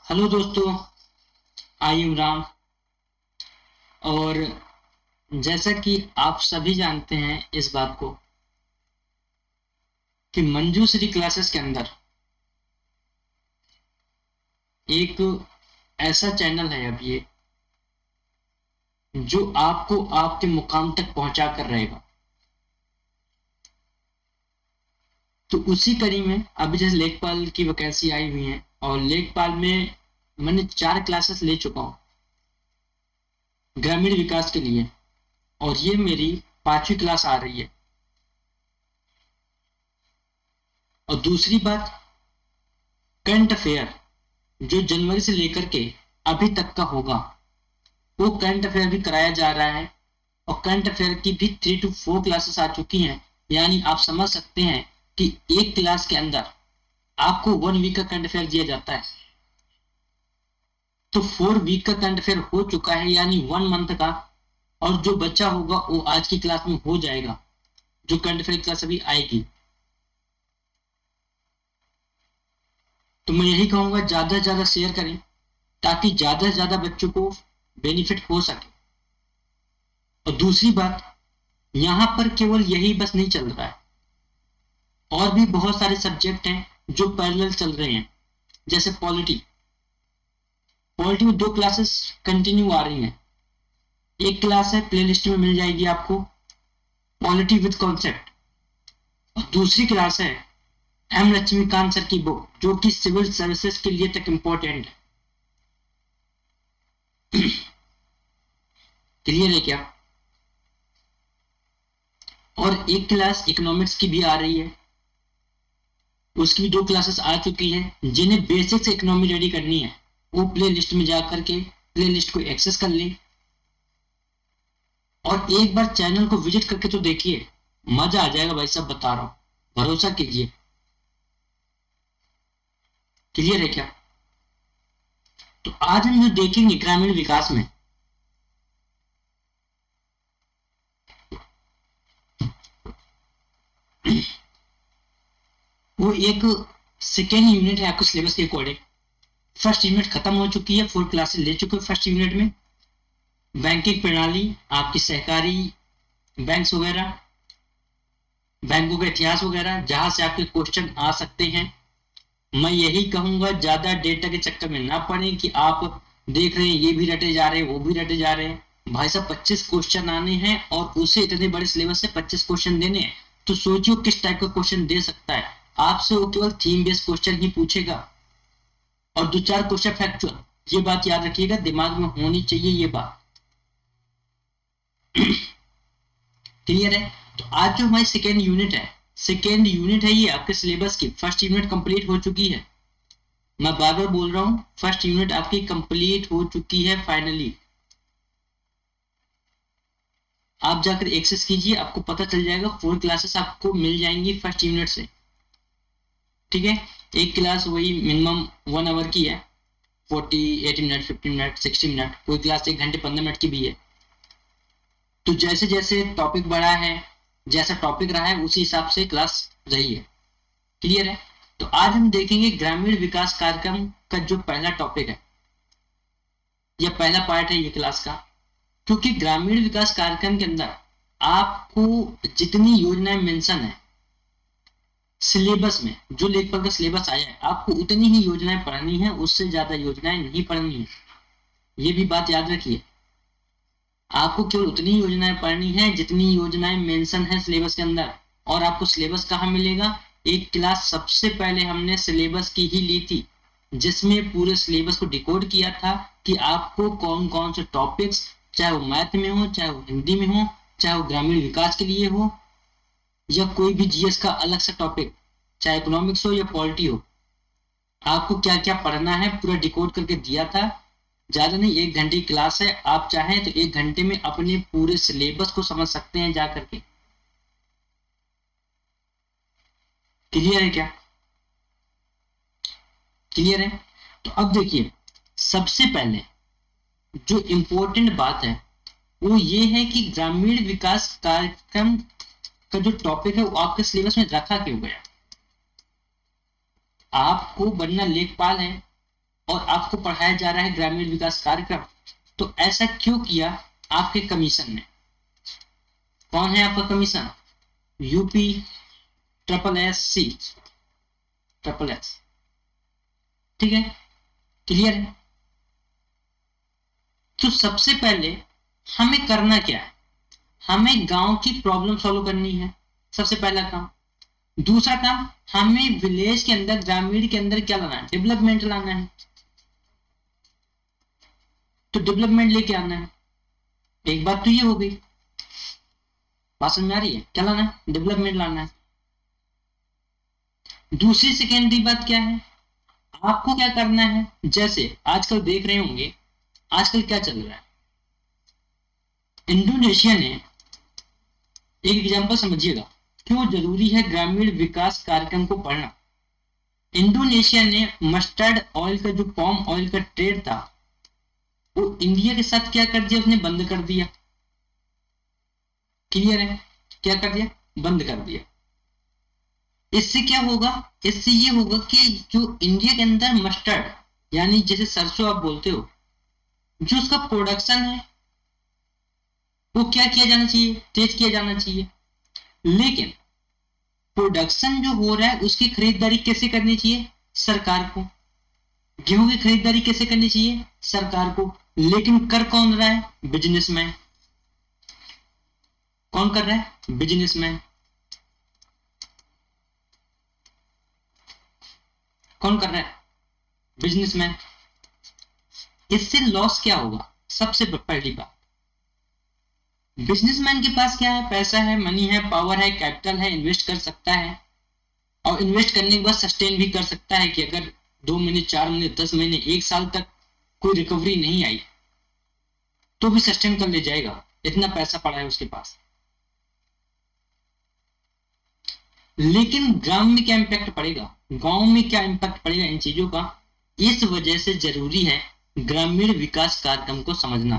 Hello दोस्तों, I am Ram. और जैसा कि आप सभी जानते हैं इस बात को कि मंजूश्री क्लासेस के अंदर एक ऐसा चैनल है अब ये जो आपको आपके मुकाम तक पहुंचा कर रहेगा। तो उसी कड़ी में अभी जैसे लेखपाल की वैकेंसी आई हुई है और लेखपाल में मैंने 4 क्लासेस ले चुका हूँ ग्रामीण विकास के लिए, और ये मेरी 5वीं क्लास आ रही है। और दूसरी बात, करंट अफेयर जो जनवरी से लेकर के अभी तक का होगा वो करंट अफेयर भी कराया जा रहा है। और करंट अफेयर की भी 3 to 4 क्लासेस आ चुकी हैं। यानी आप समझ सकते हैं कि एक क्लास के अंदर आपको 1 वीक का करंट अफेयर दिया जाता है। तो 4 वीक का करंट अफेयर हो चुका है, यानी 1 मंथ का। और जो बच्चा होगा वो आज की क्लास में हो जाएगा, जो करंट अफेयर क्लास अभी आएगी। तो मैं यही कहूंगा, ज्यादा से ज्यादा शेयर करें ताकि ज्यादा से ज्यादा बच्चों को बेनिफिट हो सके। और दूसरी बात, यहाँ पर केवल यही बस नहीं चल रहा है, और भी बहुत सारे सब्जेक्ट हैं जो पैरेलल चल रहे हैं। जैसे पॉलिटी पॉलिटी में 2 क्लासेस कंटिन्यू आ रही हैं। एक क्लास है, प्लेलिस्ट में मिल जाएगी आपको, पॉलिटी विद कॉन्सेप्ट। और दूसरी क्लास है एम लक्ष्मीकांत सर की बुक, जो कि सिविल सर्विसेज के लिए तक इम्पोर्टेंट है। क्लियर है क्या? और एक क्लास इकोनॉमिक्स की भी आ रही है, उसकी भी 2 क्लासेस आ चुकी हैं। जिन्हें बेसिक से इकोनॉमी रेडी करनी है वो प्ले लिस्ट में जा करके प्ले लिस्ट को एक्सेस कर लें। और एक बार चैनल को विजिट करके तो देखिए, मजा आ जाएगा भाई साहब, बता रहा हूं, भरोसा कीजिए। क्लियर है क्या? तो आज हम जो देखेंगे ग्रामीण विकास में, वो एक सेकेंड यूनिट है आपके सिलेबस के अकॉर्डिंग। फर्स्ट यूनिट खत्म हो चुकी है, 4 क्लासेस ले चुके हैं फर्स्ट यूनिट में। बैंकिंग प्रणाली, आपकी सहकारी बैंक्स वगैरह, बैंकों का इतिहास वगैरह, जहां से आपके क्वेश्चन आ सकते हैं। मैं यही कहूंगा, ज्यादा डेटा के चक्कर में ना पड़े कि आप देख रहे हैं ये भी रटे जा रहे हैं वो भी रटे जा रहे हैं। भाई साहब 25 क्वेश्चन आने हैं और उसे इतने बड़े सिलेबस से 25 क्वेश्चन देने हैं, तो सोचिए किस टाइप का क्वेश्चन दे सकता है आपसे। वो केवल थीम बेस्ड क्वेश्चन ही पूछेगा और 2-4 क्वेश्चन फैक्चुअल। ये बात याद रखिएगा, दिमाग में होनी चाहिए ये बात। क्लियर है? तो आज जो हमारी सेकेंड यूनिट है ये आपके सिलेबस की। फर्स्ट यूनिट कंप्लीट हो चुकी है, मैं बार बार बोल रहा हूं, फर्स्ट यूनिट आपकी कंप्लीट हो चुकी है फाइनली। आप जाकर एक्सेस कीजिए, आपको पता चल जाएगा। 4 क्लासेस आपको मिल जाएंगी फर्स्ट यूनिट से। ठीक है? एक क्लास वही मिनिमम 1 आवर की है, 40, 80 मिनट, 50 मिनट, 60 मिनट। कोई क्लास 1 घंटे 15 मिनट की भी है। तो जैसे जैसे टॉपिक बढ़ा है, जैसा टॉपिक रहा है उसी हिसाब से क्लास रही है। क्लियर है? तो आज हम देखेंगे ग्रामीण विकास कार्यक्रम का जो पहला टॉपिक है या पहला पार्ट है ये क्लास का। क्योंकि ग्रामीण विकास कार्यक्रम के अंदर आपको जितनी योजनाएं मेंशन है सिलेबस में, जो लेखपाल का सिलेबस आया है, आपको उतनी ही योजनाएं पढ़नी है, उससे ज्यादा योजनाएं नहीं पढ़नी है। ये भी बात याद रखिए, आपको केवल उतनी योजनाएं पढ़नी है जितनी योजनाएं मेंशन है सिलेबस के अंदर। और आपको सिलेबस कहाँ मिलेगा? एक क्लास सबसे पहले हमने सिलेबस की ही ली थी, जिसमें पूरे सिलेबस को डिकोड किया था कि आपको कौन कौन से टॉपिक्स, चाहे वो मैथ में हो, चाहे वो हिंदी में हो, चाहे वो ग्रामीण विकास के लिए हो, या कोई भी जीएस का अलग सा टॉपिक, चाहे इकोनॉमिक्स हो या पॉलिटी हो, आपको क्या क्या पढ़ना है पूरा डिकोड करके दिया था। ज्यादा नहीं, 1 घंटे की क्लास है, आप चाहें तो 1 घंटे में अपने पूरे सिलेबस को समझ सकते हैं जा करके। क्लियर है क्या? क्लियर है? तो अब देखिए, सबसे पहले जो इम्पोर्टेंट बात है वो ये है कि ग्रामीण विकास कार्यक्रम का जो टॉपिक है वो आपके सिलेबस में रखा क्यों गया। आपको बनना लेखपाल है, और आपको पढ़ाया जा रहा है ग्रामीण विकास कार्यक्रम, तो ऐसा क्यों किया आपके कमीशन ने? कौन है आपका commission? UP triple S C, triple S, ठीक है, क्लियर है? तो सबसे पहले हमें करना क्या है? हमें गांव की प्रॉब्लम सॉल्व करनी है, सबसे पहला काम। दूसरा काम, हमें विलेज के अंदर, ग्रामीण के अंदर क्या लाना है? डेवलपमेंट लाना है। तो डेवलपमेंट लेके आना है। एक बात तो ये हो गई, बात समझ में आ रही है? क्या लाना है? डेवलपमेंट लाना है। दूसरी सेकेंडरी बात क्या है? आपको क्या करना है? जैसे आजकल देख रहे होंगे, आजकल क्या चल रहा है, इंडोनेशिया ने, एक एग्जांपल समझिएगा क्यों जरूरी है ग्रामीण विकास कार्यक्रम को पढ़ना। इंडोनेशिया ने मस्टर्ड ऑयल का, जो पॉम ऑयल का ट्रेड था, वो इंडिया के साथ क्या कर दिया? उसने बंद कर दिया। क्लियर है? क्या कर दिया? बंद कर दिया। इससे क्या होगा? इससे ये होगा कि जो इंडिया के अंदर मस्टर्ड, यानी जैसे सरसों आप बोलते हो, जो उसका प्रोडक्शन है वो क्या किया जाना चाहिए? तेज किया जाना चाहिए। लेकिन प्रोडक्शन जो हो रहा है उसकी खरीदारी कैसे करनी चाहिए? सरकार को। गेहूं की खरीदारी कैसे करनी चाहिए? सरकार को। लेकिन कर कौन रहा है? बिजनेसमैन। कौन कर रहा है? बिजनेसमैन। कौन कर रहा है? बिजनेसमैन। इससे लॉस क्या होगा? सबसे पहली बात, बिजनेसमैन के पास क्या है? पैसा है, मनी है, पावर है, कैपिटल है, इन्वेस्ट कर सकता है, और इन्वेस्ट करने के बाद सस्टेन भी कर सकता है कि अगर 2 महीने, 4 महीने, 10 महीने, 1 साल तक कोई रिकवरी नहीं आई तो भी सस्टेन कर ले जाएगा, इतना पैसा पड़ा है उसके पास। लेकिन ग्राम में क्या इम्पैक्ट पड़ेगा, गांव में क्या इम्पैक्ट पड़ेगा इन चीजों का? इस वजह से जरूरी है ग्रामीण विकास कार्यक्रम को समझना।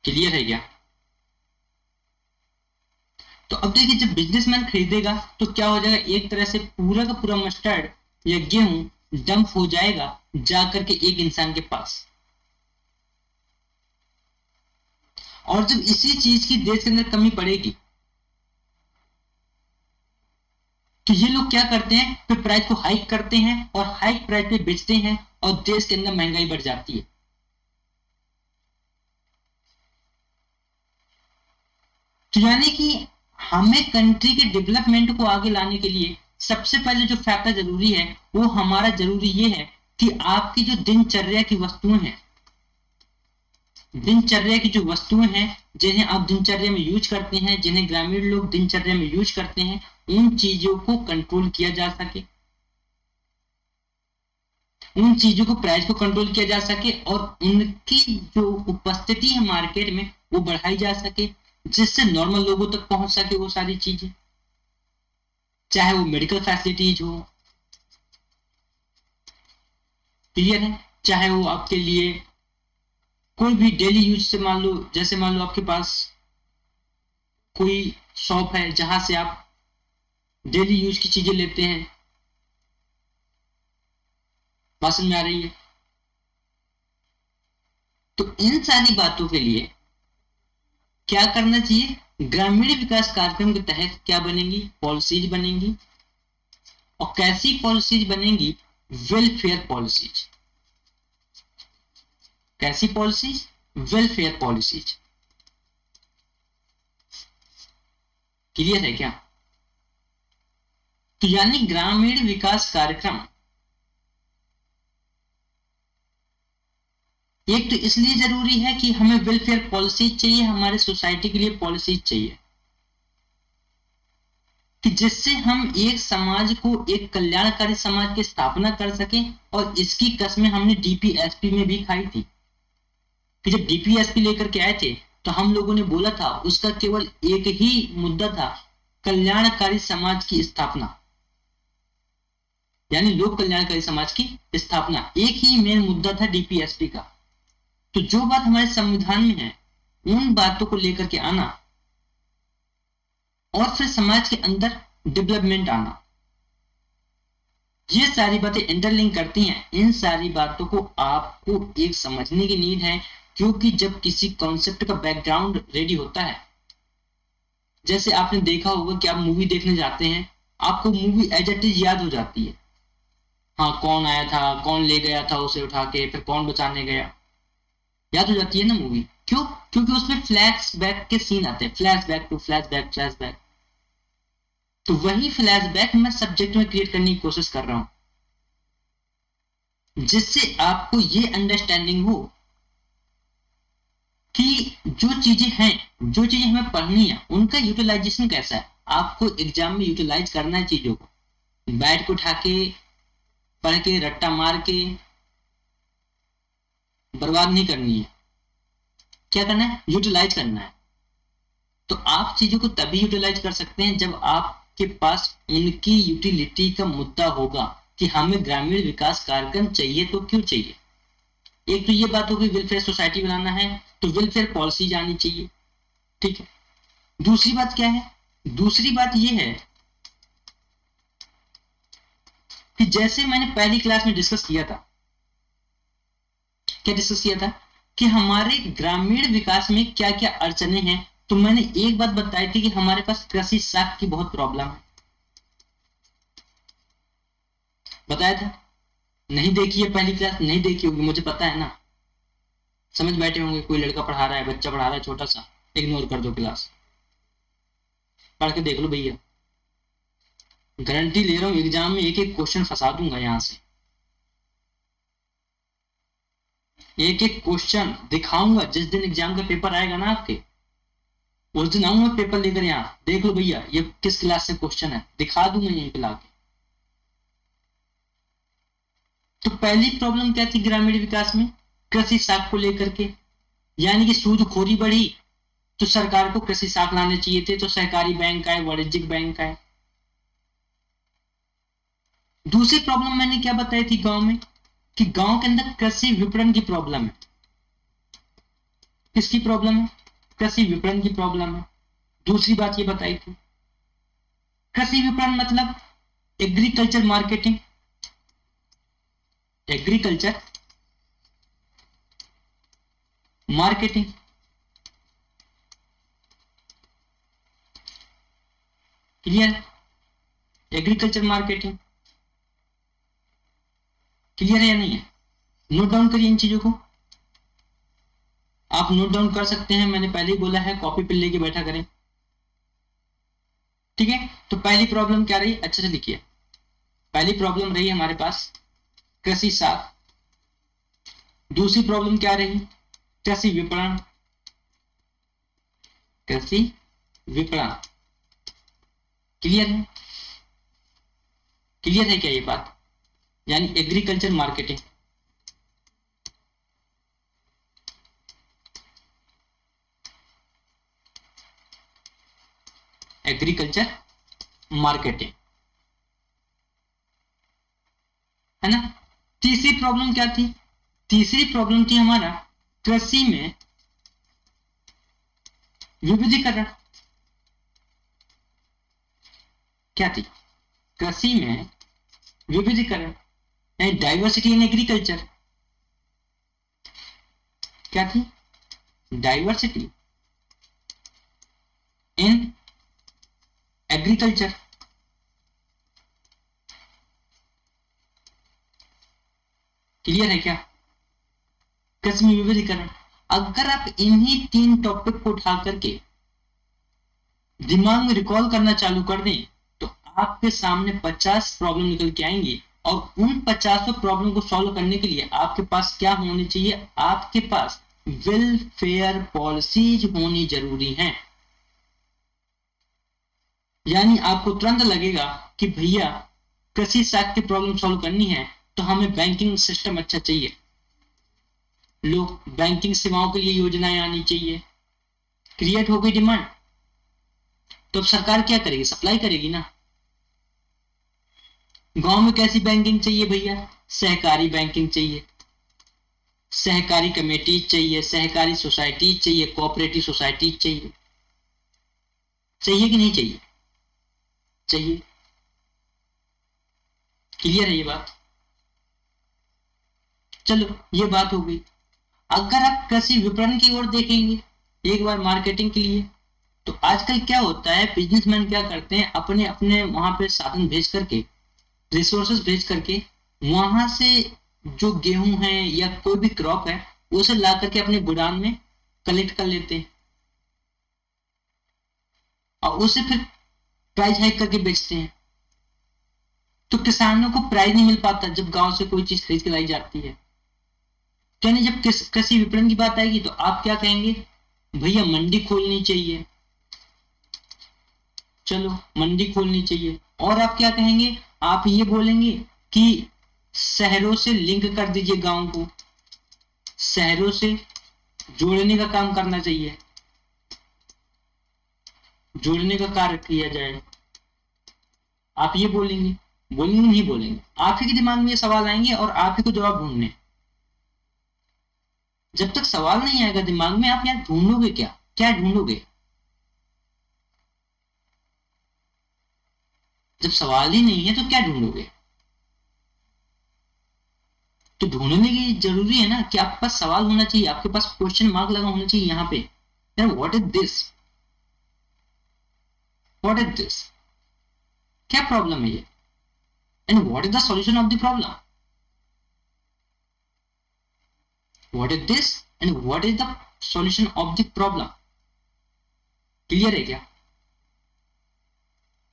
क्लियर है क्या? तो अब देखिए, जब बिजनेसमैन खरीदेगा तो क्या हो जाएगा? एक तरह से पूरा का पूरा मस्टर्ड या गेहूं डंप हो जाएगा जाकर के एक इंसान के पास। और जब इसी चीज की देश के अंदर कमी पड़ेगी तो ये लोग क्या करते हैं? फिर प्राइस को हाइक करते हैं और हाइक प्राइस पे बेचते हैं और देश के अंदर महंगाई बढ़ जाती है। तो यानी कि हमें कंट्री के डेवलपमेंट को आगे लाने के लिए सबसे पहले जो फैक्टर जरूरी है वो हमारा जरूरी ये है कि आपकी जो दिनचर्या की वस्तुएं हैं, दिनचर्या की जो वस्तुएं हैं जिन्हें आप दिनचर्या में यूज करते हैं, जिन्हें ग्रामीण लोग दिनचर्या में यूज करते हैं, उन चीजों को कंट्रोल किया जा सके, उन चीजों को, प्राइस को कंट्रोल किया जा सके और उनकी जो उपस्थिति है मार्केट में वो बढ़ाई जा सके, जिससे नॉर्मल लोगों तक पहुंच सके वो सारी चीजें, चाहे वो मेडिकल फैसिलिटीज हो। क्लियर है? चाहे वो आपके लिए कोई भी डेली यूज से, मान लो, जैसे मान लो आपके पास कोई शॉप है जहां से आप डेली यूज की चीजें लेते हैं। बात समझ में आ रही है? तो इन सारी बातों के लिए क्या करना चाहिए? ग्रामीण विकास कार्यक्रम के तहत क्या बनेंगी? पॉलिसीज बनेंगी। और कैसी पॉलिसीज बनेंगी? Welfare policies. कैसी पॉलिसीज? Welfare policies. क्लियर है क्या? तो यानी ग्रामीण विकास कार्यक्रम एक तो इसलिए जरूरी है कि हमें वेलफेयर पॉलिसीज चाहिए, हमारे सोसाइटी के लिए पॉलिसीज चाहिए कि जिससे हम एक समाज को, एक कल्याणकारी समाज की स्थापना कर सकें। और इसकी कसमें हमने डीपीएसपी में भी खाई थी कि जब डीपीएसपी लेकर के आए थे तो हम लोगों ने बोला था उसका केवल एक ही मुद्दा था, कल्याणकारी समाज की स्थापना, यानी लोक कल्याणकारी समाज की स्थापना। एक ही मेन मुद्दा था डीपीएसपी का। तो जो बात हमारे संविधान में है उन बातों को लेकर के आना और फिर समाज के अंदर डेवलपमेंट आना। ये सारी बातें इंटरलिंक करती हैं। इन सारी बातों को आपको एक समझने की नीड है, क्योंकि जब किसी कॉन्सेप्ट का बैकग्राउंड रेडी होता है, जैसे आपने देखा होगा कि आप मूवी देखने जाते हैं, आपको मूवी एज इट इज याद हो जाती है। हाँ, कौन आया था, कौन ले गया था उसे उठा के, फिर कौन बचाने गया, याद हो जाती है ना मूवी। क्यों? क्योंकि उसमें फ्लैश बैक के सीन आते हैं, flash back to flash back, flash back. तो वही फ्लैश बैक मैं सब्जेक्ट में क्रिएट करने की कोशिश कर रहा हूं, जिससे आपको ये अंडरस्टैंडिंग हो कि जो चीजें हैं, जो चीजें हमें पढ़नी है, उनका यूटिलाइजेशन कैसा है। आपको एग्जाम में यूटिलाइज करना है चीजों को, बैठ के उठा के पढ़ के रट्टा मार के बर्बाद नहीं करनी है। क्या करना है? यूटिलाइज करना है। तो आप चीजों को तभी यूटिलाइज कर सकते हैं जब आपके पास उनकी यूटिलिटी का मुद्दा होगा कि हमें ग्रामीण विकास कार्यक्रम चाहिए तो क्यों चाहिए। एक तो ये बात होगी, वेलफेयर सोसाइटी बनाना है तो वेलफेयर पॉलिसी आनी चाहिए, ठीक है। दूसरी बात क्या है? दूसरी बात ये है कि जैसे मैंने पहली क्लास में डिस्कस किया था, क्या डिस्कस किया था कि हमारे ग्रामीण विकास में क्या क्या अड़चने हैं। तो मैंने एक बात बताई थी कि हमारे पास कृषि साख की बहुत प्रॉब्लम है, बताया था। नहीं देखी है पहली क्लास, नहीं देखी होगी, मुझे पता है ना। समझ बैठे होंगे, कोई लड़का पढ़ा रहा है, बच्चा पढ़ा रहा है छोटा सा, इग्नोर कर दो क्लास, पढ़ के देख लो भैया। गारंटी ले रहा हूं एग्जाम में एक एक क्वेश्चन फंसा दूंगा, यहां से एक एक क्वेश्चन दिखाऊंगा। जिस दिन एग्जाम का पेपर आएगा ना आपके, उस दिन आऊंगा पेपर लेकर, यहाँ देख लो भैया ये किस क्लास से क्वेश्चन है, दिखा दूंगा यहीं पे लाके। तो पहली प्रॉब्लम क्या थी ग्रामीण विकास में? कृषि साख को लेकर के, यानी कि सूदखोरी बढ़ी, तो सरकार को कृषि साख लाने चाहिए थे, तो सहकारी बैंक आए, वाणिज्यिक बैंक आए। दूसरी प्रॉब्लम मैंने क्या बताई थी गांव में, कि गांव के अंदर कृषि विपणन की प्रॉब्लम है। किसकी प्रॉब्लम है? कृषि विपणन की प्रॉब्लम है। दूसरी बात ये बताई थी, कृषि विपणन मतलब agriculture marketing, agriculture marketing, clear? Agriculture marketing clear है या नहीं है? नोट डाउन करिए इन चीजों को, आप नोट डाउन कर सकते हैं, मैंने पहले ही बोला है कॉपी पे लेके बैठा करें, ठीक है। तो पहली प्रॉब्लम क्या रही, अच्छे से लिखिए। पहली प्रॉब्लम रही हमारे पास कृषि साख। दूसरी प्रॉब्लम क्या रही? कृषि विपणन, कृषि विपणन। क्लियर है? क्लियर है क्या ये बात? यानी एग्रीकल्चर मार्केटिंग। एग्रीकल्चर मार्केटिंग, है ना। तीसरी प्रॉब्लम क्या थी? तीसरी प्रॉब्लम थी हमारा कृषि में विविधीकरण। क्या थी? कृषि में विविधीकरण, यानी डाइवर्सिटी इन एग्रीकल्चर। क्या थी? Diversity in agriculture. क्लियर है क्या? कृषि में विविधीकरण। अगर आप इन्हीं तीन टॉपिक को उठा करके दिमाग में रिकॉल करना चालू कर दें, तो आपके सामने 50 प्रॉब्लम निकल के आएंगी। और उन 50 प्रॉब्लम को सॉल्व करने के लिए आपके पास क्या होनी चाहिए? आपके पास वेलफेयर पॉलिसीज होनी जरूरी है। यानी आपको तुरंत लगेगा कि भैया कृषि साख की प्रॉब्लम सॉल्व करनी है तो हमें बैंकिंग सिस्टम अच्छा चाहिए, लोग बैंकिंग सेवाओं के लिए योजनाएं आनी चाहिए। क्रिएट हो गई डिमांड, तो अब सरकार क्या करेगी? सप्लाई करेगी ना। गांव में कैसी बैंकिंग चाहिए भैया? सहकारी बैंकिंग चाहिए, सहकारी कमेटी चाहिए, सहकारी सोसाइटी चाहिए, कोऑपरेटिव सोसाइटी चाहिए। चाहिए कि नहीं चाहिए? चाहिए। क्लियर है ये बात? चलो ये बात हो गई। अगर आप कृषि विपणन की ओर देखेंगे एक बार मार्केटिंग के लिए, तो आजकल क्या होता है, बिजनेसमैन क्या करते हैं, अपने अपने वहां पे साधन भेज करके, रिसोर्सेज भेज करके, वहां से जो गेहूं है या कोई भी क्रॉप है उसे ला करके अपने गोदाम में कलेक्ट कर लेते हैं और उसे फिर प्राइस हाइक करके बेचते हैं। तो किसानों को प्राइस नहीं मिल पाता जब गांव से कोई चीज खरीद के लाई जाती है। तो यानी जब कृषि विपणन की बात आएगी तो आप क्या कहेंगे, भैया मंडी खोलनी चाहिए, चलो मंडी खोलनी चाहिए। और आप क्या कहेंगे, आप ये बोलेंगे कि शहरों से लिंक कर दीजिए, गांव को शहरों से जोड़ने का काम करना चाहिए, जोड़ने का कार्य किया जाए। आप ये बोलेंगे, बोलेंगे नहीं बोलेंगे, आप ही के दिमाग में ये सवाल आएंगे और आप ही को जवाब ढूंढने। जब तक सवाल नहीं आएगा दिमाग में, आप यार ढूंढोगे क्या, क्या ढूंढोगे? जब सवाल ही नहीं है तो क्या ढूंढोगे? तो ढूंढने की जरूरी है ना कि आपके पास सवाल होना चाहिए, आपके पास क्वेश्चन मार्क लगा होना चाहिए यहाँ पे, यार what is this, what is this, क्या प्रॉब्लम है ये, and what is the solution of the problem, what is this and what is the solution of the problem. Clear है क्या?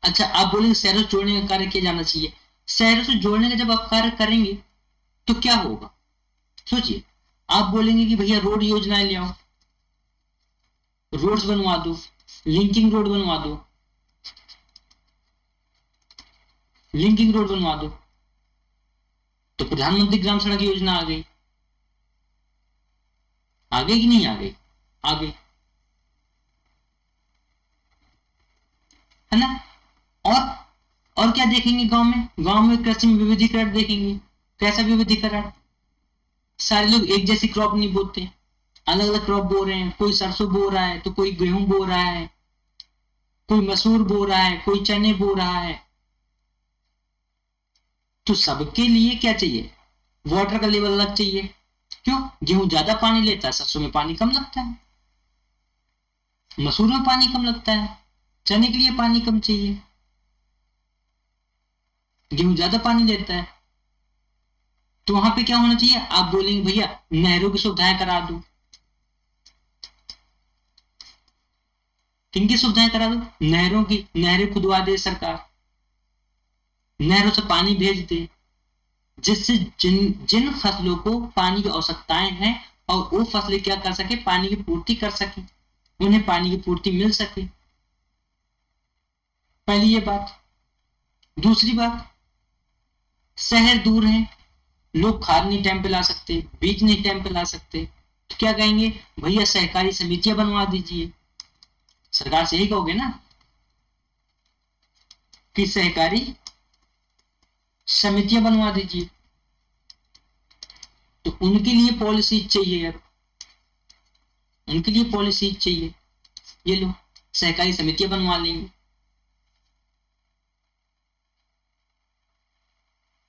अच्छा आप बोलेंगे शहरों से जोड़ने का कार्य किया जाना चाहिए। शहरों से जोड़ने का जब आप कार्य करेंगे तो क्या होगा, सोचिए। आप बोलेंगे कि भैया रोड योजनाएं ले आओ, रोड्स बनवा दो, लिंकिंग रोड बनवा दो, लिंकिंग रोड बनवा दो, तो प्रधानमंत्री ग्राम सड़क योजना आ गई, आ गई कि नहीं आ गई? आ गई, है ना? और और क्या देखेंगे गांव में, गांव में कृषि में विविधीकरण देखेंगे। कैसा विविधीकरण? सारे लोग एक जैसी क्रॉप नहीं बोते, अलग अलग क्रॉप बो रहे हैं, कोई सरसों बो रहा है तो कोई गेहूं बो रहा है, कोई मसूर बो रहा है, कोई चने बो रहा है। तो सबके लिए क्या चाहिए, वाटर का लेवल अलग चाहिए। क्यों? गेहूं ज्यादा पानी लेता है, सरसों में पानी कम लगता है, मसूर में पानी कम लगता है, चने के लिए पानी कम चाहिए, गेहूं ज्यादा पानी लेता है। तो वहां पे क्या होना चाहिए, आप बोलेंगे भैया नहरों की सुविधाएं करा दो, किन की सुविधाएं करा दो, नहरों की, नहरें खुदवा दे सरकार, नहरों से पानी भेज दे, जिससे जिन जिन फसलों को पानी की आवश्यकताएं हैं और वो फसलें क्या कर सके, पानी की पूर्ति कर सके, उन्हें पानी की पूर्ति मिल सके। पहली ये बात। दूसरी बात, शहर दूर हैं, लोग खाद नहीं टाइम पे ला सकते, बीज नहीं टाइम पे ला सकते, तो क्या कहेंगे, भैया सहकारी समितियां बनवा दीजिए। सरकार से यही कहोगे ना कि सहकारी समितियां बनवा दीजिए। तो उनके लिए पॉलिसी चाहिए, अब उनके लिए पॉलिसी चाहिए, ये लो सहकारी समितियां बनवा लेंगे,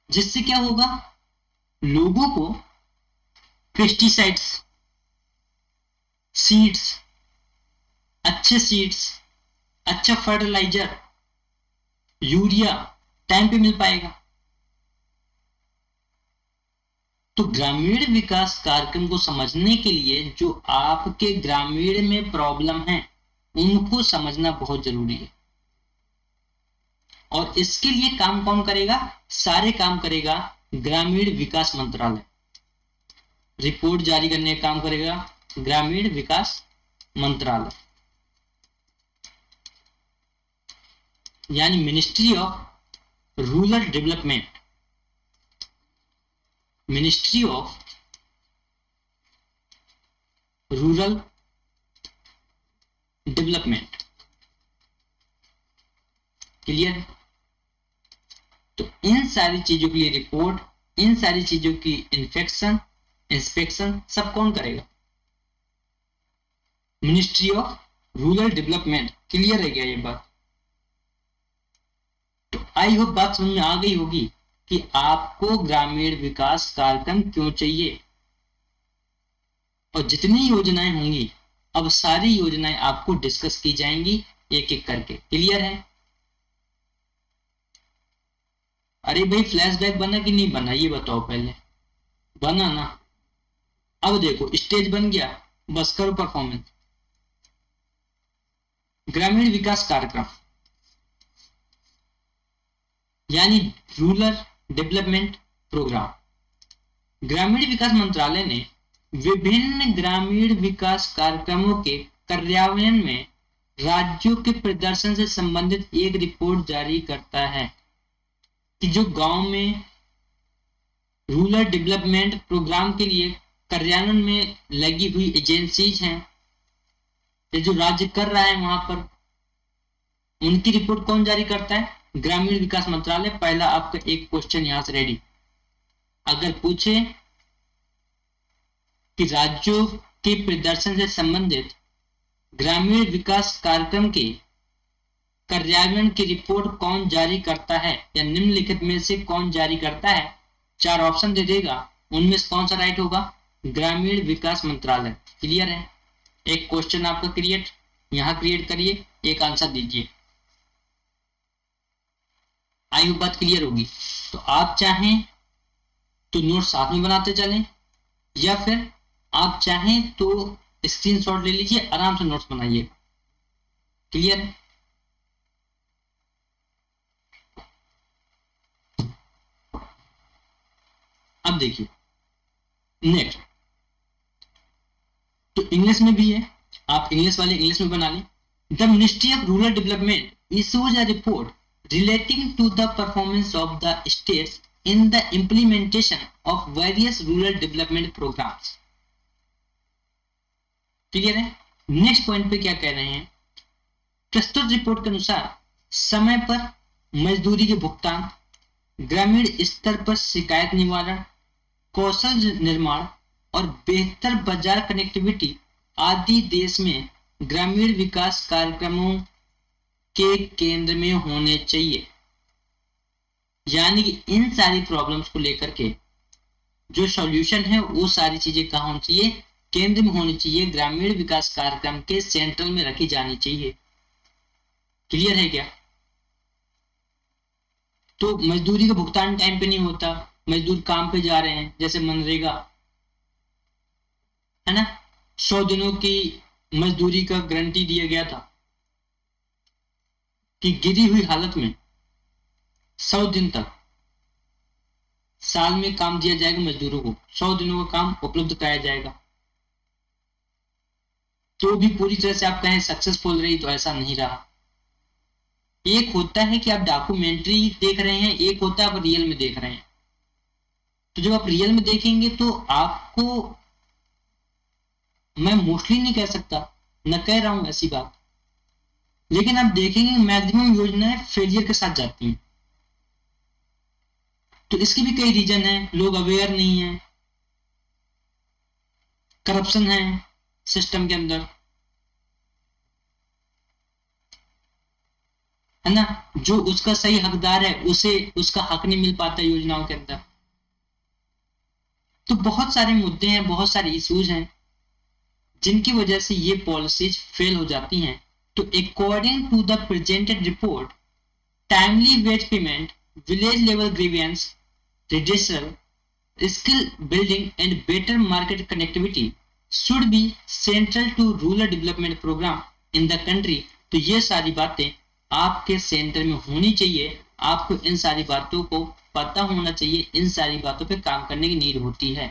जिससे क्या होगा, लोगों को पेस्टिसाइड्स, सीड्स, अच्छे सीड्स, अच्छा फर्टिलाइजर, यूरिया टाइम पे मिल पाएगा। तो ग्रामीण विकास कार्यक्रम को समझने के लिए जो आपके ग्रामीण में प्रॉब्लम है उनको समझना बहुत जरूरी है। और इसके लिए काम कौन करेगा, सारे काम करेगा ग्रामीण विकास मंत्रालय, रिपोर्ट जारी करने का काम करेगा ग्रामीण विकास मंत्रालय, यानी ministry of rural development, ministry of rural development. Clear? तो इन सारी चीजों के लिए रिपोर्ट, इन सारी चीजों की इंस्पेक्शन सब कौन करेगा, ministry of rural development. Clear है क्या ये बात? तो आई होप बात समझ में आ गई होगी। कि आपको ग्रामीण विकास कार्यक्रम क्यों चाहिए, और जितनी योजनाएं होंगी अब सारी योजनाएं आपको डिस्कस की जाएंगी एक एक करके। क्लियर है? अरे भाई फ्लैशबैक बना कि नहीं बना ये बताओ पहले। बना ना? अब देखो स्टेज बन गया, बस करो परफॉर्मेंस। ग्रामीण विकास कार्यक्रम यानी रूरल डेवलपमेंट प्रोग्राम। ग्रामीण विकास मंत्रालय ने विभिन्न ग्रामीण विकास कार्यक्रमों के कार्यान्वयन में राज्यों के प्रदर्शन से संबंधित एक रिपोर्ट जारी करता है कि जो गांव में रूरल डेवलपमेंट प्रोग्राम के लिए कार्यान्वयन में लगी हुई एजेंसीज हैं, जो राज्य कर रहा है वहां पर, उनकी रिपोर्ट कौन जारी करता है? ग्रामीण विकास मंत्रालय। पहला आपका एक क्वेश्चन यहां से रेडी। अगर पूछे कि राज्यों के प्रदर्शन से संबंधित ग्रामीण विकास कार्यक्रम के कार्यान्वयन की रिपोर्ट कौन जारी करता है या निम्नलिखित में से कौन जारी करता है, 4 ऑप्शन दे देगा, उनमें से कौन सा राइट होगा? ग्रामीण विकास मंत्रालय। क्लियर है? एक क्वेश्चन आपका क्रिएट यहां क्रिएट करिए, एक आंसर दीजिए। आई होप बात क्लियर होगी। तो आप चाहें तो नोट साथ में बनाते चलें, या फिर आप चाहें तो स्क्रीनशॉट ले लीजिए, आराम से नोट्स बनाइए। क्लियर है? अब देखिए नेक्स्ट, तो इंग्लिश में भी है, आप इंग्लिश वाले इंग्लिश में बना लें। The ministry of rural development issues a report relating to the performance of the states in the implementation of various rural development programs. Clear है? नेक्स्ट पॉइंट पे क्या कह रहे हैं? प्रस्तुत रिपोर्ट के अनुसार समय पर मजदूरी के भुगतान, ग्रामीण स्तर पर शिकायत निवारण, कौशल निर्माण और बेहतर बाजार कनेक्टिविटी आदि देश में ग्रामीण विकास कार्यक्रमों के केंद्र में होने चाहिए। यानी कि इन सारी प्रॉब्लम्स को लेकर के जो सॉल्यूशन है वो सारी चीजें कहाँ होनी चाहिए? केंद्र में होनी चाहिए, ग्रामीण विकास कार्यक्रम के सेंट्रल में रखी जानी चाहिए। क्लियर है क्या? तो मजदूरी का भुगतान टाइम पे नहीं होता, मजदूर काम पे जा रहे हैं, जैसे मनरेगा है ना, 100 दिनों की मजदूरी का गारंटी दिया गया था कि गिरी हुई हालत में 100 दिन तक साल में काम दिया जाएगा मजदूरों को, 100 दिनों का काम उपलब्ध कराया जाएगा। तो भी पूरी तरह से आप कहें सक्सेसफुल रही, तो ऐसा नहीं रहा। एक होता है कि आप डॉक्यूमेंट्री देख रहे हैं, एक होता है आप रियल में देख रहे हैं। तो जब आप रियल में देखेंगे तो आपको, मैं मोस्टली नहीं कह सकता, न कह रहा हूं ऐसी बात, लेकिन आप देखेंगे मैक्सिमम योजनाएं फेलियर के साथ जाती हैं। तो इसके भी कई रीजन है, लोग अवेयर नहीं है, करप्शन है सिस्टम के अंदर, है ना, जो उसका सही हकदार है उसे उसका हक नहीं मिल पाता योजनाओं के अंदर। तो बहुत सारे मुद्दे हैं, बहुत सारे इश्यूज हैं जिनकी वजह से ये पॉलिसीज फेल हो जाती हैं। तो according to the presented report, timely wage payment, village level grievance redressal, skill building and better market connectivity should be central to rural development program in the country। तो ये सारी बातें आपके सेंटर में होनी चाहिए, आपको इन सारी बातों को पता होना चाहिए, इन सारी बातों पे काम करने की नीड होती है।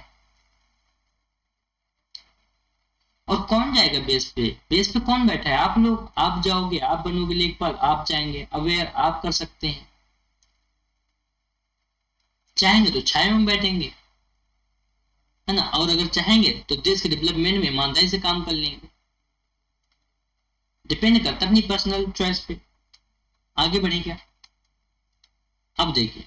और कौन जाएगा बेस पे? बेस पे कौन बैठा है? आप लोग, आप जाओगे, आप बनोगे लेखपाल, आप जाएंगे, अवेयर आप कर सकते हैं। चाहेंगे तो छाया में बैठेंगे, है ना, और अगर चाहेंगे तो देश के डेवलपमेंट में ईमानदारी से काम कर लेंगे। डिपेंड करता अपनी पर्सनल चॉइस पे। आगे बढ़े क्या? अब देखिए,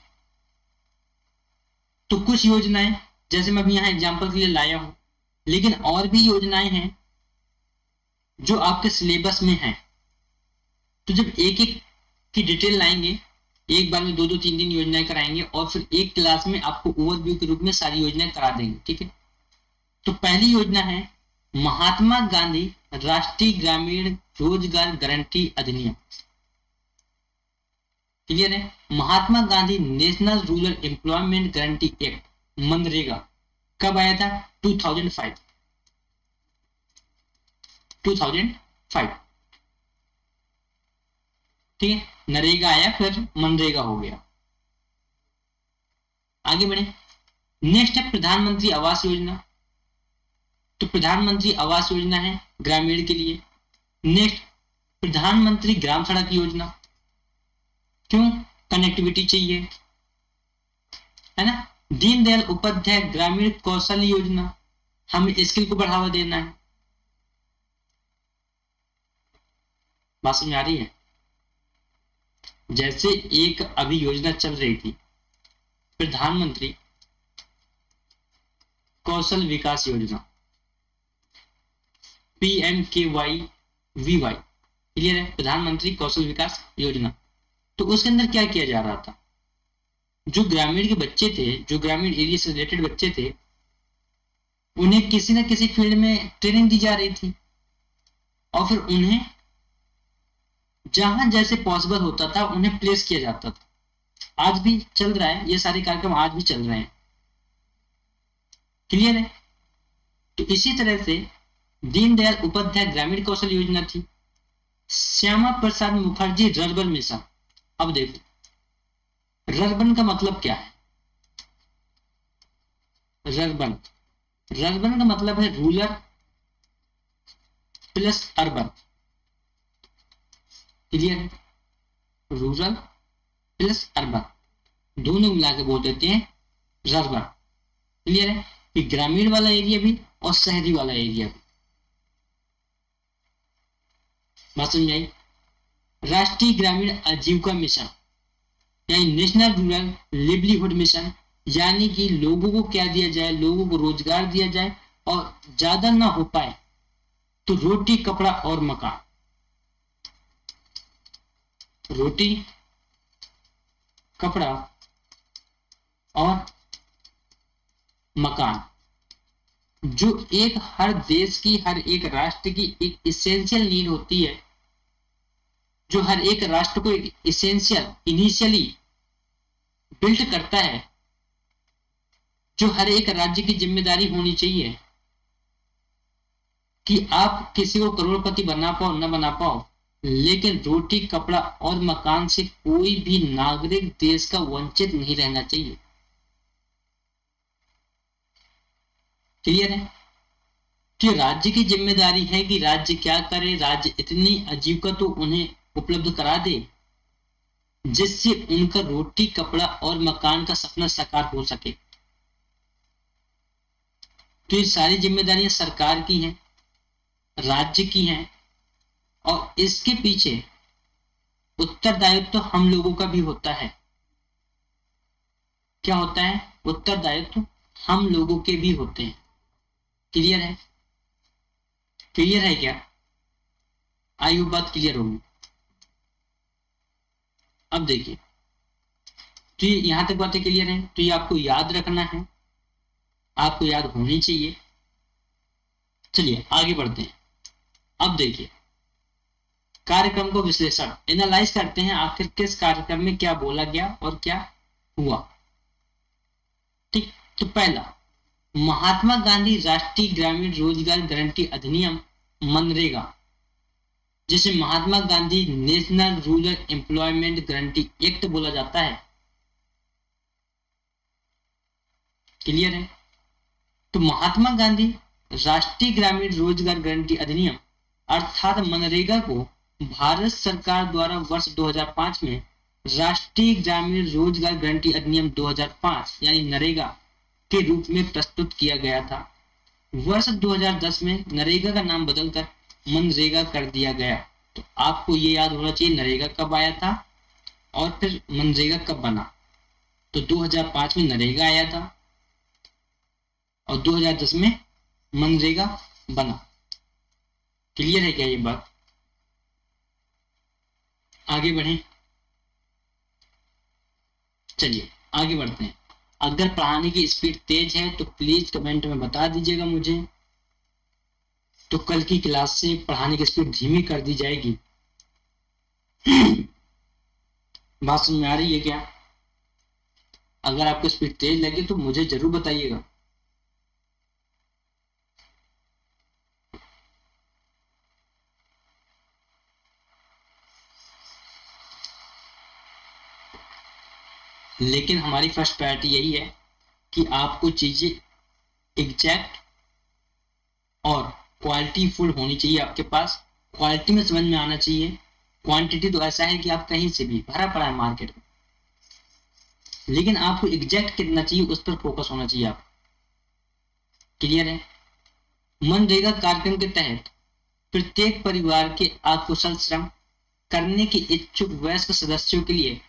तो कुछ योजनाएं जैसे मैं अभी यहाँ एग्जांपल के लिए लाया हूं, लेकिन और भी योजनाएं हैं जो आपके सिलेबस में हैं। तो जब एक एक की डिटेल लाएंगे एक बार में 2-2 3-3 योजनाएं कराएंगे और फिर एक क्लास में आपको ओवरव्यू के रूप में सारी योजनाएं करा देंगे, ठीक है। तो पहली योजना है महात्मा गांधी राष्ट्रीय ग्रामीण रोजगार गारंटी अधिनियम। क्लियर है? Mahatma Gandhi national rural employment guarantee act मनरेगा कब आया था? 2005। ठीक है, नरेगा आया फिर मनरेगा हो गया। आगे बढ़े, नेक्स्ट है प्रधानमंत्री आवास योजना। तो प्रधानमंत्री आवास योजना है ग्रामीण के लिए। नेक्स्ट प्रधानमंत्री ग्राम सड़क योजना, क्यों? कनेक्टिविटी चाहिए, है ना। दीनदयाल उपाध्याय ग्रामीण कौशल योजना, हमें स्किल को बढ़ावा देना है। बात समझ आ रही है? जैसे एक अभी योजना चल रही थी प्रधानमंत्री कौशल विकास योजना, PMKYVY, क्लियर है? प्रधानमंत्री कौशल विकास योजना। तो उसके अंदर क्या किया जा रहा था? जो ग्रामीण के बच्चे थे, जो ग्रामीण एरिया से रिलेटेड बच्चे थे, उन्हें किसी न किसी फील्ड में ट्रेनिंग दी जा रही थी और फिर उन्हें जहां जैसे पॉसिबल होता था उन्हें प्लेस किया जाता था। आज भी चल रहा है, ये सारे कार्यक्रम आज भी चल रहे हैं, क्लियर है? तो इसी तरह से दीनदयाल उपाध्याय ग्रामीण कौशल योजना थी। Shyama Prasad Mukherjee rurban mission. अब देखो रर्बन का मतलब क्या है? रर्बन का मतलब है रूरल प्लस अर्बन, क्लियर है? रूरल प्लस अर्बन दोनों मिला के बोल देते हैं रर्बन, क्लियर है? कि ग्रामीण वाला एरिया भी और शहरी वाला एरिया भी। बात समझ आई? राष्ट्रीय ग्रामीण आजीविका मिशन यानी नेशनल रूरल लिवलीहुड मिशन, यानी कि लोगों को क्या दिया जाए? लोगों को रोजगार दिया जाए और ज्यादा ना हो पाए तो रोटी कपड़ा और मकान। रोटी कपड़ा और मकान जो एक हर देश की, हर एक राष्ट्र की एक इसेंशियल नीड होती है, जो हर एक राष्ट्र को एक इसेंशियल इनिशियली बिल्ड करता है, जो हर एक राज्य की जिम्मेदारी होनी चाहिए कि आप किसी को करोड़पति बना पाओ न बना पाओ, लेकिन रोटी कपड़ा और मकान से कोई भी नागरिक देश का वंचित नहीं रहना चाहिए, क्लियर है? तो राज्य की जिम्मेदारी है कि राज्य क्या करे? राज्य इतनी आजीविका तो उन्हें उपलब्ध करा दे जिससे उनका रोटी कपड़ा और मकान का सपना साकार हो सके। तो ये सारी जिम्मेदारियां सरकार की हैं, राज्य की हैं, और इसके पीछे उत्तरदायित्व तो हम लोगों का भी होता है। क्या होता है? उत्तरदायित्व हम लोगों के भी होते हैं, क्लियर है? क्लियर है क्या? आई होप बात क्लियर होगी। अब देखिए, तो ये यहां तक बातें क्लियर है, तो ये आपको याद रखना है, आपको याद होनी चाहिए। चलिए आगे बढ़ते हैं। अब देखिए कार्यक्रम को विश्लेषण एनालाइज करते हैं, आखिर किस कार्यक्रम में क्या बोला गया और क्या हुआ। ठीक, तो पहला महात्मा गांधी राष्ट्रीय ग्रामीण रोजगार गारंटी अधिनियम मनरेगा, जिसे Mahatma Gandhi national rural employment guarantee act बोला जाता है, क्लियर है? तो महात्मा गांधी राष्ट्रीय ग्रामीण रोजगार गारंटी अधिनियम अर्थात मनरेगा को भारत सरकार द्वारा वर्ष 2005 में राष्ट्रीय ग्रामीण रोजगार गारंटी अधिनियम 2005 यानी नरेगा के रूप में प्रस्तुत किया गया था। वर्ष 2010 में नरेगा का नाम बदलकर मनरेगा कर दिया गया। तो आपको ये याद होना चाहिए नरेगा कब आया था और फिर मनरेगा कब बना। तो 2005 में नरेगा आया था और 2010 में मनरेगा बना। क्लियर है क्या ये बात? आगे बढ़े। चलिए आगे बढ़ते हैं। अगर पढ़ाने की स्पीड तेज है तो प्लीज कमेंट में बता दीजिएगा मुझे, तो कल की क्लास से पढ़ाने की स्पीड धीमी कर दी जाएगी। बात समझ में आ रही है क्या? अगर आपको स्पीड तेज लगे तो मुझे जरूर बताइएगा। लेकिन हमारी फर्स्ट प्रायोरिटी यही है कि आपको चीजें एग्जैक्ट और क्वालिटी फुल होनी चाहिए आपके पास। क्वालिटी में समझ में आना चाहिए, क्वांटिटी तो ऐसा है कि आप कहीं से भी भरा पड़ा है मार्केट में, लेकिन आपको एग्जैक्ट कितना चाहिए उस पर फोकस होना चाहिए आप। क्लियर है? मनरेगा कार्यक्रम के तहत प्रत्येक परिवार के अकुशल श्रम करने के इच्छुक वयस्क सदस्यों के लिए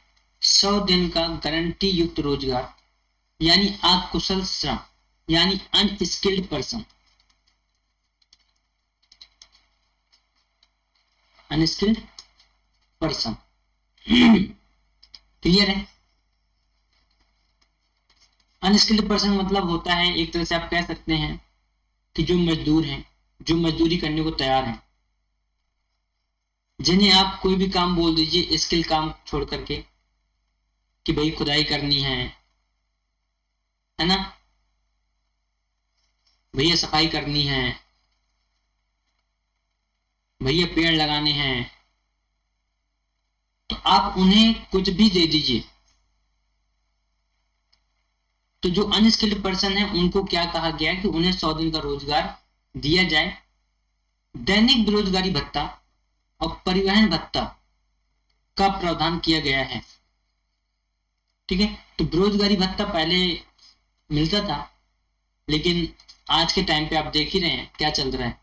100 दिन का गारंटी युक्त रोजगार, यानी अकुशल श्रम, यानी unskilled person, unskilled person. Clear है? अनस्किल्ड पर्सन मतलब होता है, एक तरह से आप कह सकते हैं कि जो मजदूर हैं, जो मजदूरी करने को तैयार हैं, जिन्हें आप कोई भी काम बोल दीजिए स्किल काम छोड़ करके कि भाई खुदाई करनी है ना, भैया सफाई करनी है, भैया पेड़ लगाने हैं, तो आप उन्हें कुछ भी दे दीजिए। तो जो अनस्किल्ड पर्सन है उनको क्या कहा गया है कि उन्हें 100 दिन का रोजगार दिया जाए। दैनिक बेरोजगारी भत्ता और परिवहन भत्ता का प्रावधान किया गया है। ठीक है? तो बेरोजगारी भत्ता पहले मिलता था, लेकिन आज के टाइम पे आप देख ही रहे हैं क्या चल रहा है,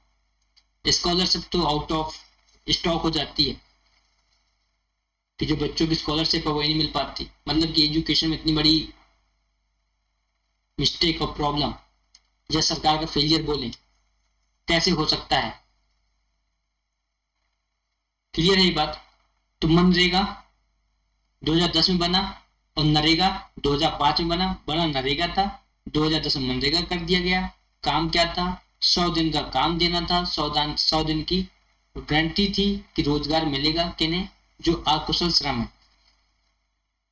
स्कॉलरशिप तो आउट ऑफ स्टॉक हो जाती है कि जो बच्चों की स्कॉलरशिप है वही नहीं मिल पाती। मतलब कि एजुकेशन में इतनी बड़ी मिस्टेक और प्रॉब्लम या सरकार का फेलियर बोले कैसे हो सकता है? क्लियर है ये बात? तो मनरेगा 2010 में बना और नरेगा 2005 में बना नरेगा था, 2010 में मनरेगा कर दिया गया। काम क्या था? 100 दिन का काम देना था, 100 दिन की गारंटी थी कि रोजगार मिलेगा किन्हें? जो अकुशल श्रम है।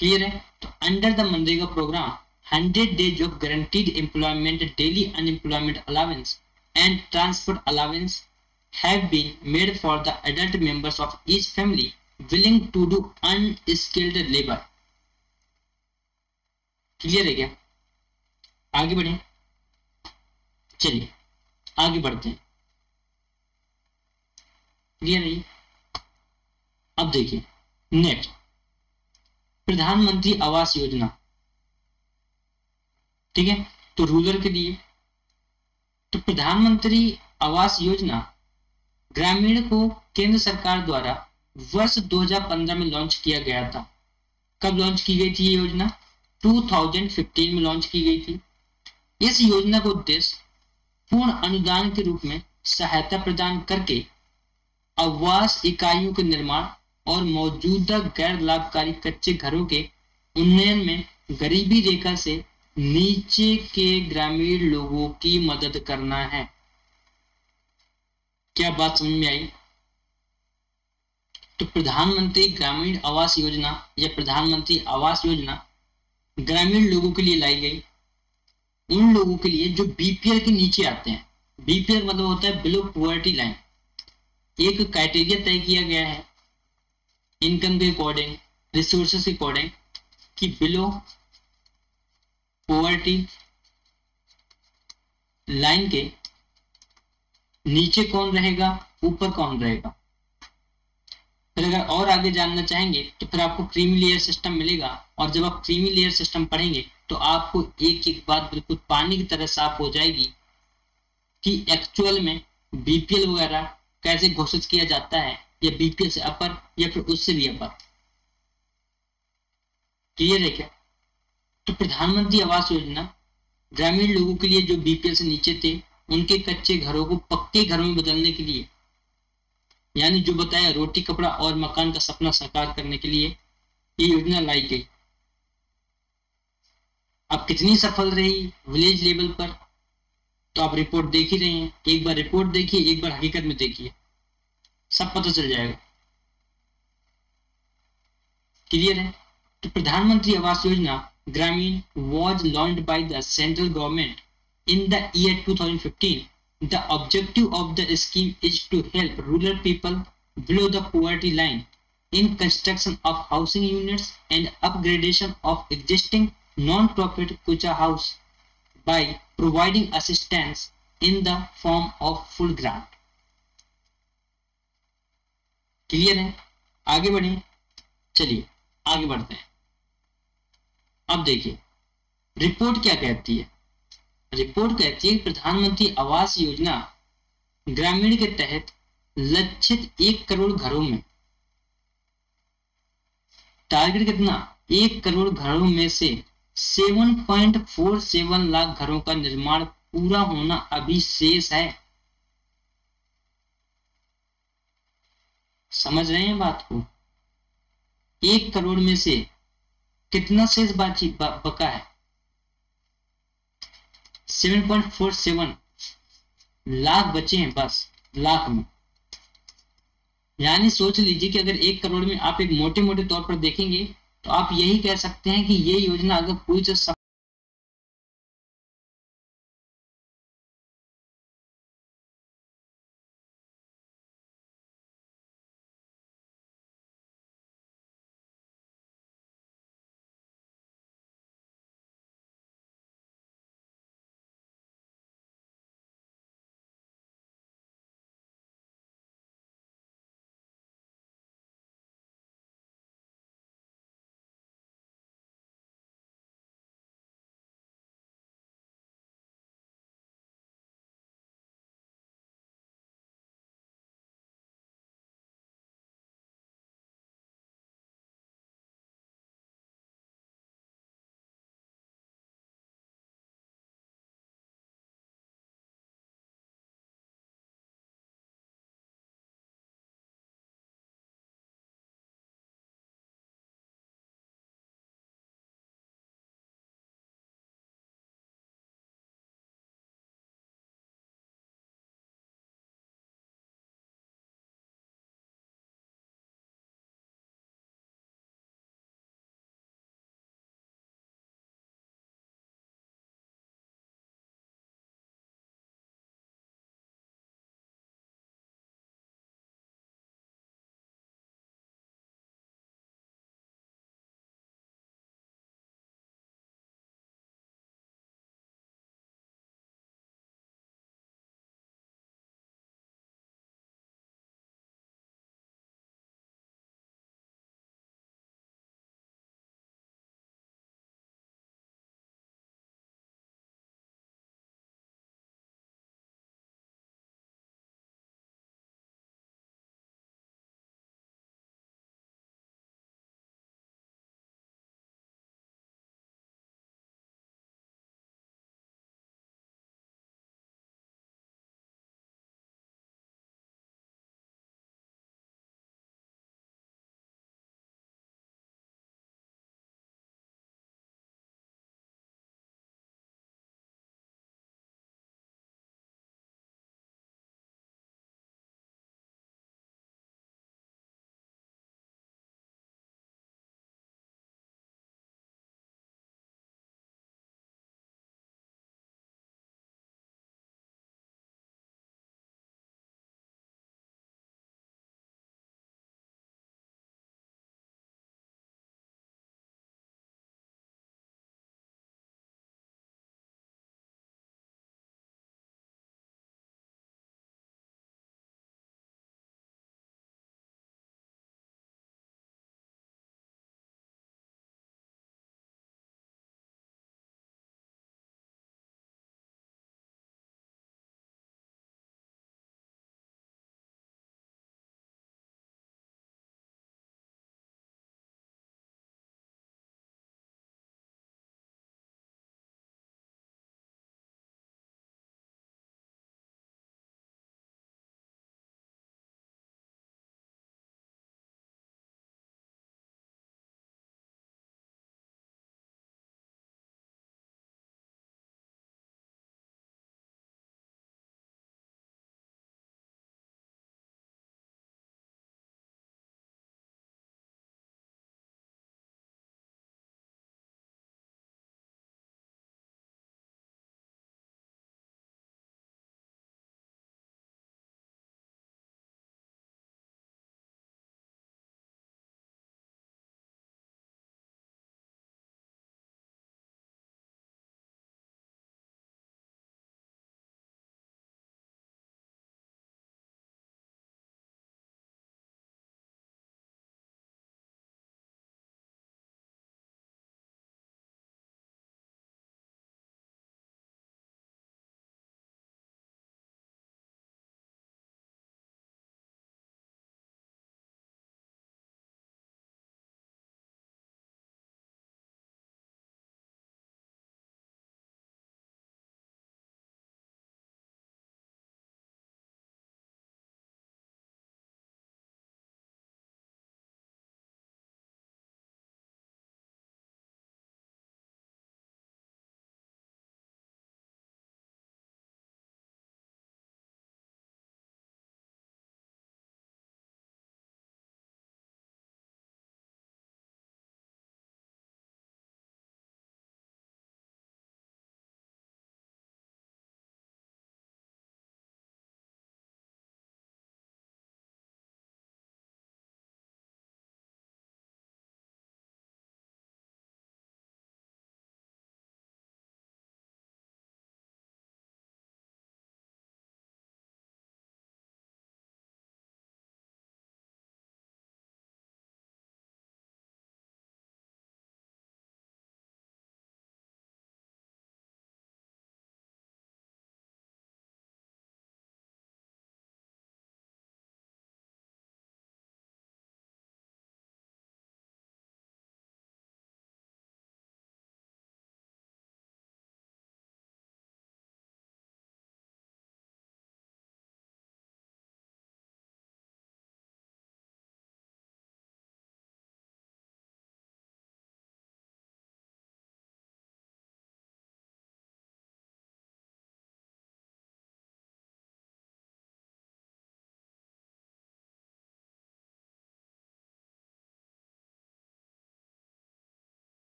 क्लियर है? तो अंडर द मनरेगा programme 100 days of guaranteed employment, daily unemployment allowance and transport allowance have been made for the adult members of each family willing to do unskilled labor. Clear है क्या? आगे बढ़े, चलिए आगे बढ़ते हैं। क्लियर है? अब देखिए नेक्स्ट, प्रधानमंत्री आवास योजना। ठीक है? तो रूरल के लिए तो प्रधानमंत्री आवास योजना ग्रामीण को केंद्र सरकार द्वारा वर्ष 2015 में लॉन्च किया गया था। कब लॉन्च की गई थी ये योजना? 2015 में लॉन्च की गई थी। इस योजना का उद्देश्य पूर्ण अनुदान के रूप में सहायता प्रदान करके आवास इकाइयों के निर्माण और मौजूदा गैर लाभकारी कच्चे घरों के उन्नयन में गरीबी रेखा से नीचे के ग्रामीण लोगों की मदद करना है। क्या बात समझ में आई? तो प्रधानमंत्री ग्रामीण आवास योजना या प्रधानमंत्री आवास योजना ग्रामीण लोगों के लिए लाई गई, उन लोगों के लिए जो बीपीएल के नीचे आते हैं। बीपीएल मतलब होता है बिलो पॉवर्टी लाइन। एक क्राइटेरिया तय किया गया है इनकम के अकॉर्डिंग, रिसोर्सेस के अकॉर्डिंग, कि बिलो पॉवर्टी लाइन के नीचे कौन रहेगा, ऊपर कौन रहेगा। फिर अगर और आगे जानना चाहेंगे तो फिर आपको क्रीमी लेयर सिस्टम मिलेगा, और जब आप क्रीमी लेयर सिस्टम पढ़ेंगे तो आपको एक एक बात बिल्कुल पानी की तरह साफ हो जाएगी कि एक्चुअल में बीपीएल वगैरह कैसे घोषित किया जाता है, या बीपीएल से अपर या फिर उससे भी अपर। क्लियर है क्या? तो प्रधानमंत्री आवास योजना ग्रामीण लोगों के लिए जो बीपीएल से नीचे थे उनके कच्चे घरों को पक्के घरों में बदलने के लिए, यानी जो बताया रोटी कपड़ा और मकान का सपना साकार करने के लिए ये योजना लाई गई। अब कितनी सफल रही विलेज लेवल पर, तो आप रिपोर्ट देख ही रहे हैं। एक बार रिपोर्ट देखिए, एक बार हकीकत में देखिए, सब पता चल जाएगा। क्लियर है? तो प्रधानमंत्री आवास योजना ग्रामीण was launched by the central government in the year 2015. The objective of the scheme is to help rural people below the poverty line in construction of housing units and upgradation of existing non-profit kucha house by providing assistance in the form of full grant. Clear है? आगे बढ़े, चलिए आगे बढ़ते हैं। अब देखिए report क्या कहती है। रिपोर्ट कहती है प्रधानमंत्री आवास योजना ग्रामीण के तहत लक्षित 1 करोड़ घरों में, टारगेट कितना, 1 करोड़ घरों में से 7.47 लाख घरों का निर्माण पूरा होना अभी शेष है। समझ रहे हैं बात को? 1 करोड़ में से कितना शेष बका है? 7.47 लाख बचे हैं बस, लाख में। यानी सोच लीजिए कि अगर 1 करोड़ में आप एक मोटे मोटे तौर पर देखेंगे तो आप यही कह सकते हैं कि ये योजना अगर पूरी तरह